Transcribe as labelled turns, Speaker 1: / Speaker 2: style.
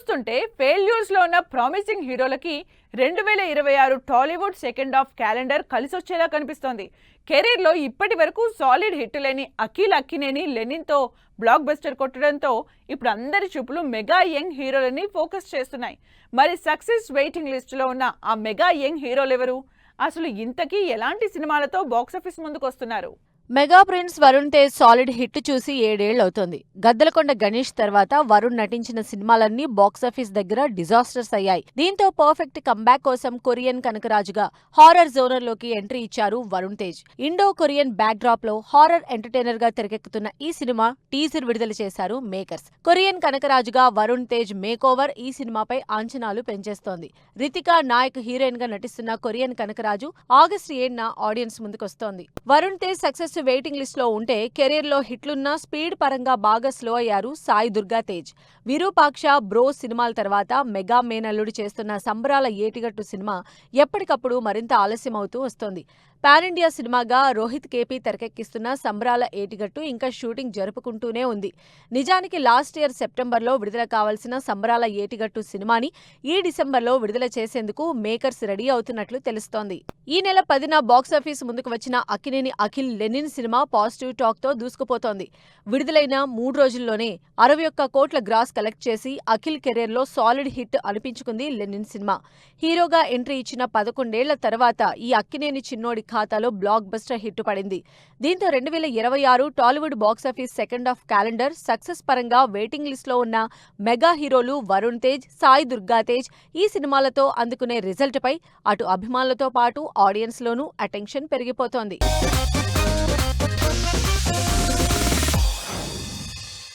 Speaker 1: చూస్తుంటే ఫెయిల్యూర్స్ లో ఉన్న ప్రామిసింగ్ హీరోలకి 2026 టాలీవుడ్ సెకండ్ హాఫ్ క్యాలెండర్ కలిసొచ్చేలా కనిపిస్తోంది. కెరీర్ లో ఇప్పటి వరకు సాలిడ్ హిట్ లేని అఖిల్ అక్కినేని లెనిన్ తో బ్లాక్ బస్టర్ కొట్టడంతో ఇప్పుడు అందరి చూపులు మెగా యంగ్ హీరోలని ఫోకస్ చేస్తున్నాయి. మరి సక్సెస్ వెయిటింగ్ లిస్ట్ లో ఉన్న ఆ మెగా యంగ్ హీరోలు ఎవరు? అసలు ఇంతకీ ఎలాంటి సినిమాలతో బాక్సాఫీస్ ముందుకు వస్తున్నారు?
Speaker 2: Mega prince Varun Tej solid hit చూసి 7 ఏళ్లవుతోంది. గద్దలకొండ గణేష్ తర్వాత వరుణ్ నటించిన సినిమాలన్నీ బాక్సాఫీస్ దగ్గర డిజాస్టర్స్ అయ్యాయి. దీంతో పర్ఫెక్ట్ కంబ్యాక్ కోసం కొరియన్ కనకరాజుగా హారర్ జోనర్ లోకి ఎంట్రీ ఇచ్చారు Varun Tej. Indo Korean backdrop లో హారర్ ఎంటర్టైనర్ గా తెరకెక్కుతున్న ఈ సినిమా టీజర్ విడుదల చేశారు మేకర్స్. కొరియన్ కనకరాజుగా వరుణ్ తేజ్ మేకోవర్ ఈ సినిమాపై అంచనాలు పెంచేస్తోంది. రితికా నాయక్ హీరోయిన్ గా నటిస్తున్న కొరియన్ కనకరాజు ఆగస్టు 7న ఆడియన్స్ ముందుకొస్తోంది. Varun Tej success waiting list లో ఉంటే కెరీర్ లో హిట్లున్న స్పీడ్ పరంగా బాగా స్లో అయ్యారు సాయి దుర్గా తేజ్. విరూపాక్ష, బ్రో సినిమాల తర్వాత మెగా మేనల్లుడు చేస్తున్న సంబరాల ఏటిగట్టు సినిమా ఎప్పటికప్పుడు మరింత ఆలస్యమవుతూ వస్తోంది. పాన్ ఇండియా సినిమాగా రోహిత్ కేపీ తెరకెక్కిస్తున్న సంబరాల ఏటిగట్టు ఇంకా షూటింగ్ జరుపుకుంటూనే ఉంది. నిజానికి లాస్ట్ ఇయర్ సెప్టెంబర్లో విడుదల కావాల్సిన సంబరాల ఏటిగట్టు సినిమాని ఈ డిసెంబర్లో విడుదల చేసేందుకు మేకర్స్ రెడీ అవుతున్నట్లు తెలుస్తోంది. ఈ నెల 10న బాక్సాఫీస్ ముందుకు వచ్చిన Akkineni Akhil Lenin cinema positive talk తో దూసుకుపోతోంది. విడుదలైన 3 రోజుల్లోనే 61 కోట్ల గ్రాస్ కలెక్ట్ చేసి అఖిల్ కెరీర్ లో సాలిడ్ హిట్ అనిపించుకుంది లెనిన్ సినిమా. హీరోగా ఎంట్రీ ఇచ్చిన 11 ఏళ్ల తర్వాత ఈ అక్కినేని చిన్నోడి ఖాతాలో బ్లాక్ బస్టర్ హిట్ పడింది. దీంతో 2026 Tollywood box office second half calendar success పరంగా వెయిటింగ్ లిస్ట్ లో ఉన్న మెగా హీరోలు వరుణ్ తేజ్, సాయి దుర్గా తేజ్ ఈ సినిమాలతో అందుకునే రిజల్ట్ పై అటు అభిమానులతో పాటు ఆడియన్స్ లోనూ అటెన్షన్ పెరిగిపోతోంది.